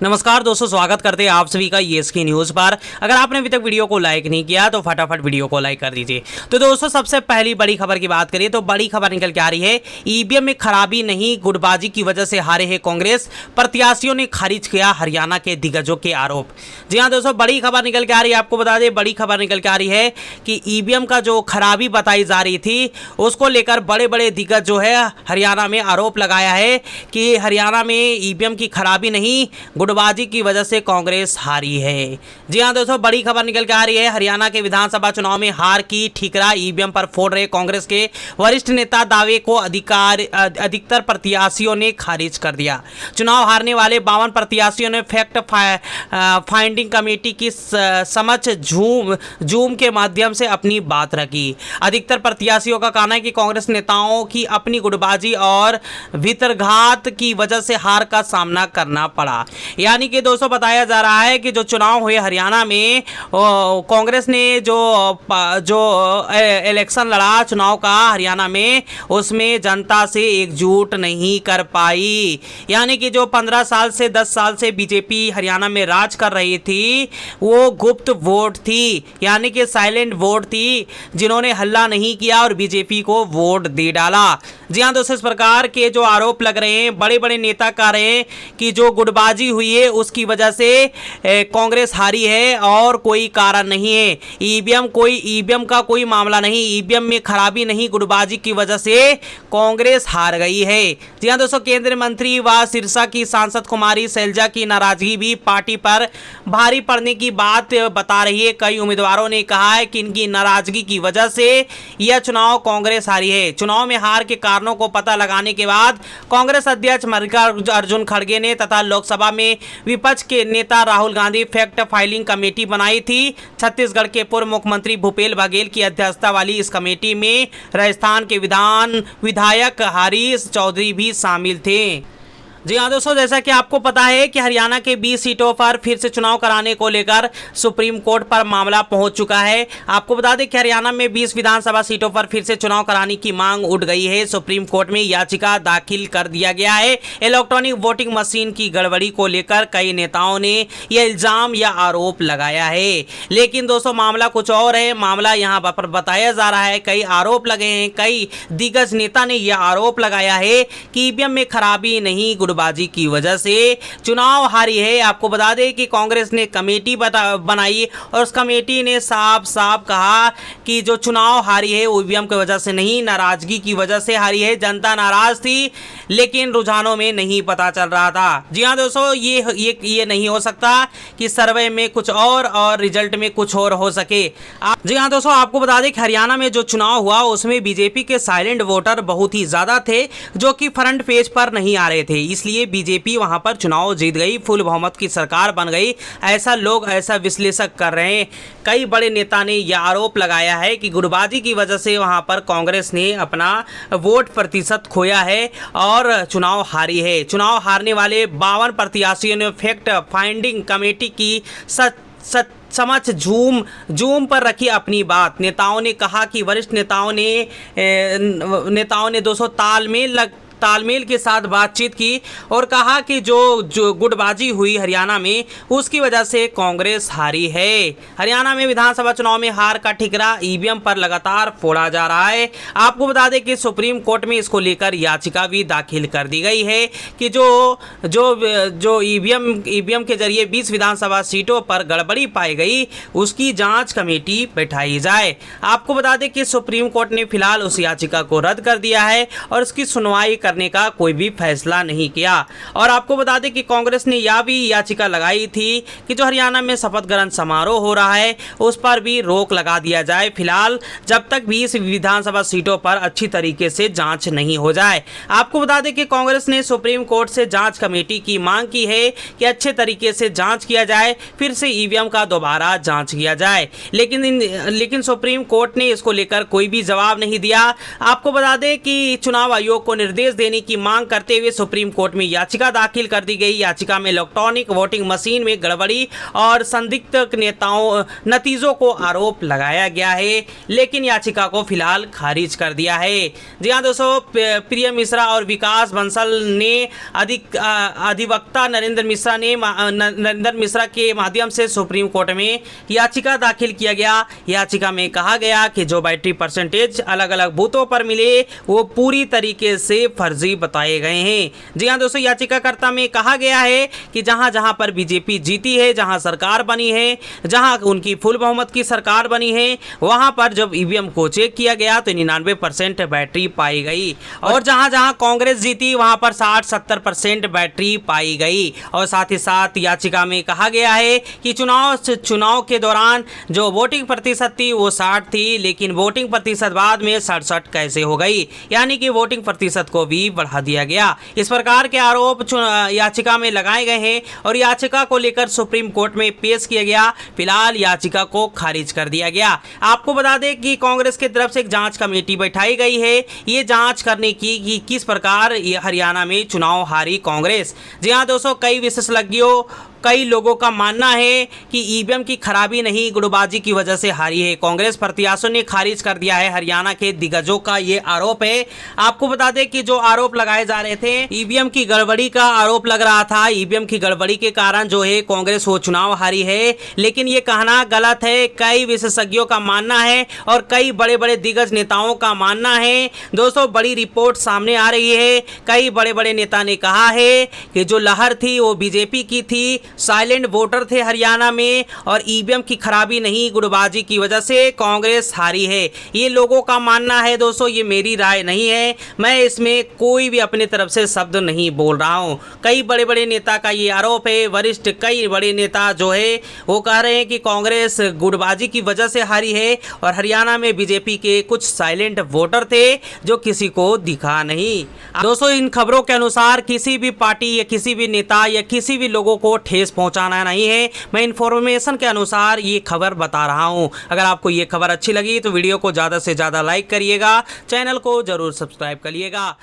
नमस्कार दोस्तों, स्वागत करते हैं आप सभी का ईएसके न्यूज़ पर। अगर आपने अभी तक वीडियो को लाइक नहीं किया तो फटाफट वीडियो को लाइक कर दीजिए। तो दोस्तों, सबसे पहली बड़ी खबर की बात करिए तो बड़ी खबर निकल के आ रही है, ईवीएम में खराबी नहीं, गुटबाजी की वजह से हारे हैं कांग्रेस प्रत्याशियों ने खारिज किया हरियाणा के दिग्गजों के आरोप। जी हाँ दोस्तों, बड़ी खबर निकल के आ रही है। आपको बता दें, बड़ी खबर निकल के आ रही है कि ईवीएम का जो खराबी बताई जा रही थी उसको लेकर बड़े बड़े दिग्गज जो है हरियाणा में आरोप लगाया है कि हरियाणा में ईवीएम की खराबी नहीं, गुटबाजी की वजह से कांग्रेस हारी है। जी हां दोस्तों, बड़ी खबर निकल के आ रही है, हरियाणा के विधानसभा चुनाव में हार की ठिकरा ईवीएम पर फोड़ रहे कांग्रेस के वरिष्ठ नेता दावे को अधिकतर प्रत्याशियों ने खारिज कर दिया। चुनाव हारने वाले 52 प्रत्याशियों ने फैक्ट फाइंडिंग कमेटी की समक्ष जूम के माध्यम से अपनी बात रखी। अधिकतर प्रत्याशियों का कहना है कि कांग्रेस नेताओं की अपनी गुटबाजी और भीतरघात की वजह से हार का सामना करना पड़ा। यानी कि दोस्तों, बताया जा रहा है कि जो चुनाव हुए हरियाणा में, कांग्रेस ने जो इलेक्शन लड़ा चुनाव का हरियाणा में, उसमें जनता से एकजुट नहीं कर पाई। यानी कि जो 15 साल से 10 साल से बीजेपी हरियाणा में राज कर रही थी वो गुप्त वोट थी, यानी कि साइलेंट वोट थी, जिन्होंने हल्ला नहीं किया और बीजेपी को वोट दे डाला। जी हाँ दोस्तों, इस प्रकार के जो आरोप लग रहे हैं, बड़े बड़े नेता कह रहे हैं कि जो गुटबाजी हुई है उसकी वजह से कांग्रेस हारी है और कोई कारण नहीं है। ईवीएम का कोई मामला नहीं, ईवीएम में खराबी नहीं, गुटबाजी की वजह से कांग्रेस हार गई है। जी हाँ दोस्तों, केंद्रीय मंत्री व सिरसा की सांसद कुमारी शैलजा की नाराजगी भी पार्टी पर भारी पड़ने की बात बता रही है। कई उम्मीदवारों ने कहा है कि इनकी नाराजगी की वजह से यह चुनाव कांग्रेस हारी है। चुनाव में हार के कारणों को पता लगाने के बाद कांग्रेस अध्यक्ष मल्लिकार्जुन खड़गे ने तथा लोकसभा में विपक्ष के नेता Rahul Gandhi fact filing committee बनाई थी। छत्तीसगढ़ के पूर्व मुख्यमंत्री भूपेश बघेल की अध्यक्षता वाली इस कमेटी में राजस्थान के विधायक हरीश चौधरी भी शामिल थे। जी हाँ दोस्तों, जैसा कि आपको पता है कि हरियाणा के 20 सीटों पर फिर से चुनाव कराने को लेकर सुप्रीम कोर्ट पर मामला पहुंच चुका है। आपको बता दें कि हरियाणा में 20 विधानसभा सीटों पर फिर से चुनाव कराने की मांग उठ गई है। सुप्रीम कोर्ट में याचिका दाखिल कर दिया गया है। इलेक्ट्रॉनिक वोटिंग मशीन की गड़बड़ी को लेकर कई नेताओं ने यह इल्जाम या आरोप लगाया है, लेकिन दोस्तों मामला कुछ और है। मामला यहाँ पर बताया जा रहा है, कई आरोप लगे हैं, कई दिग्गज नेता ने यह आरोप लगाया है कि ईवीएम में खराबी नहीं, गुटबाजी की वजह से चुनाव हारी है। आपको बता दें कि कांग्रेस ने कमेटी बनाई और उस कमेटी ने साफ साफ कहा कि जो चुनाव हारी है ईवीएम की वजह से नहीं, नाराजगी की वजह से हारी है। जनता नाराज थी, लेकिन रुझानों में नहीं पता चल रहा था। जी हाँ दोस्तों, ये नहीं हो सकता कि सर्वे में कुछ और रिजल्ट में कुछ और हो सके। जी हाँ दोस्तों, आपको बता दें कि हरियाणा में जो चुनाव हुआ उसमें बीजेपी के साइलेंट वोटर बहुत ही ज्यादा थे, जो कि फ्रंट पेज पर नहीं आ रहे थे, इसलिए बीजेपी वहां पर चुनाव जीत गई, फुल बहुमत की सरकार बन गई। ऐसा विश्लेषक कर रहे हैं। कई बड़े नेता ने यह आरोप लगाया है कि गुटबाजी की वजह से वहां पर कांग्रेस ने अपना वोट प्रतिशत खोया है और चुनाव हारी है। चुनाव हारने वाले 52 प्रत्याशियों ने फैक्ट फाइंडिंग कमेटी की समक्ष जूम पर रखी अपनी बात। नेताओं ने कहा कि वरिष्ठ नेताओं ने दोस्तों तालमेल के साथ बातचीत की और कहा कि जो गुटबाजी हुई हरियाणा में उसकी वजह से कांग्रेस हारी है। हरियाणा में विधानसभा चुनाव में हार का ठिकरा ईवीएम पर लगातार फोड़ा जा रहा है। आपको बता दें कि सुप्रीम कोर्ट में इसको लेकर याचिका भी दाखिल कर दी गई है कि जो ईवीएम के जरिए 20 विधानसभा सीटों पर गड़बड़ी पाई गई उसकी जांच कमेटी बैठाई जाए। आपको बता दें कि सुप्रीम कोर्ट ने फिलहाल उस याचिका को रद्द कर दिया है और उसकी सुनवाई करने का कोई भी फैसला नहीं किया। और आपको बता दें कि कांग्रेस ने यह भी याचिका लगाई थी कि जो हरियाणा में शपथ ग्रहण समारोह हो रहा है उस पर भी रोक लगा दिया जाए, फिलहाल जब तक 20 विधानसभा सीटों पर अच्छी तरीके से जांच नहीं हो जाए। आपको बता दें कि कांग्रेस ने सुप्रीम कोर्ट से जांच कमेटी की मांग की है कि अच्छे तरीके से जांच किया जाए, फिर से ईवीएम का दोबारा जांच किया जाए, लेकिन सुप्रीम कोर्ट ने इसको लेकर कोई भी जवाब नहीं दिया। आपको बता दें कि चुनाव आयोग को निर्देश देने की मांग करते हुए सुप्रीम कोर्ट में याचिका दाखिल कर दी गई। याचिका में इलेक्ट्रॉनिक वोटिंग मशीन में गड़बड़ी और संदिग्ध नेताओं नतीजों को आरोप लगाया गया है, लेकिन याचिका को फिलहाल खारिज कर दिया है। जी हाँ दोस्तों, प्रिय मिश्रा और विकास बंसल ने अधिवक्ता नरेंद्र मिश्रा के माध्यम से सुप्रीम कोर्ट में याचिका दाखिल किया गया। याचिका में कहा गया कि जो बैटरी परसेंटेज अलग अलग बूथों पर मिले वो पूरी तरीके से फर्जी बताए गए हैं। जी हाँ दोस्तों, याचिकाकर्ता में कहा गया है कि जहां जहां पर बीजेपी जीती है, जहां सरकार बनी है, जहां उनकी फुल बहुमत की सरकार बनी है, वहां पर जब ईवीएम को चेक किया गया तो 99% बैटरी पाई गई, और जहां जहां कांग्रेस जीती वहां पर 60-70% बैटरी पाई गई। और साथ ही साथ याचिका में कहा गया है कि चुनाव के दौरान जो वोटिंग प्रतिशत थी वो 60 थी, लेकिन वोटिंग प्रतिशत बाद में 67 कैसे हो गई, यानी कि वोटिंग प्रतिशत को भी बढ़ा दिया गया। इस प्रकार के आरोप याचिका में लगाए गए हैं और याचिका को लेकर सुप्रीम कोर्ट में पेश किया गया। फिलहाल याचिका को खारिज कर दिया गया। आपको बता दें कि कांग्रेस की तरफ से एक जांच कमेटी बैठाई गई है, ये जांच करने की कि किस प्रकार हरियाणा में चुनाव हारी कांग्रेस। जी हाँ दोस्तों, कई लोगों का मानना है कि ईवीएम की खराबी नहीं, गुटबाजी की वजह से हारी है। कांग्रेस प्रत्याशियों ने खारिज कर दिया है हरियाणा के दिग्गजों का ये आरोप है। आपको बता दें कि जो आरोप लगाए जा रहे थे, ईवीएम की गड़बड़ी का आरोप लग रहा था। ईवीएम की गड़बड़ी के कारण जो है कांग्रेस वो चुनाव हारी है, लेकिन ये कहना गलत है। कई विशेषज्ञों का मानना है और कई बड़े बड़े दिग्गज नेताओं का मानना है। दोस्तों, बड़ी रिपोर्ट सामने आ रही है। कई बड़े बड़े नेता ने कहा है कि जो लहर थी वो बीजेपी की थी, साइलेंट वोटर थे हरियाणा में, और ईवीएम की खराबी नहीं, गुटबाजी की वजह से कांग्रेस हारी है। ये लोगों का मानना है दोस्तों, ये मेरी राय नहीं है। मैं इसमें कोई भी अपने तरफ से शब्द नहीं बोल रहा हूँ। कई बड़े बड़े नेता का ये आरोप है। वरिष्ठ कई बड़े नेता जो है वो कह रहे हैं कि कांग्रेस गुटबाजी की वजह से हारी है और हरियाणा में बीजेपी के कुछ साइलेंट वोटर थे जो किसी को दिखा नहीं। दोस्तों, इन खबरों के अनुसार किसी भी पार्टी या किसी भी नेता या किसी भी लोगों को ठेस पहुंचाना नहीं है। मैं इन्फॉर्मेशन के अनुसार ये खबर बता रहा हूं। अगर आपको ये खबर अच्छी लगी तो वीडियो को ज़्यादा से ज़्यादा लाइक करिएगा, चैनल को जरूर सब्सक्राइब करिएगा।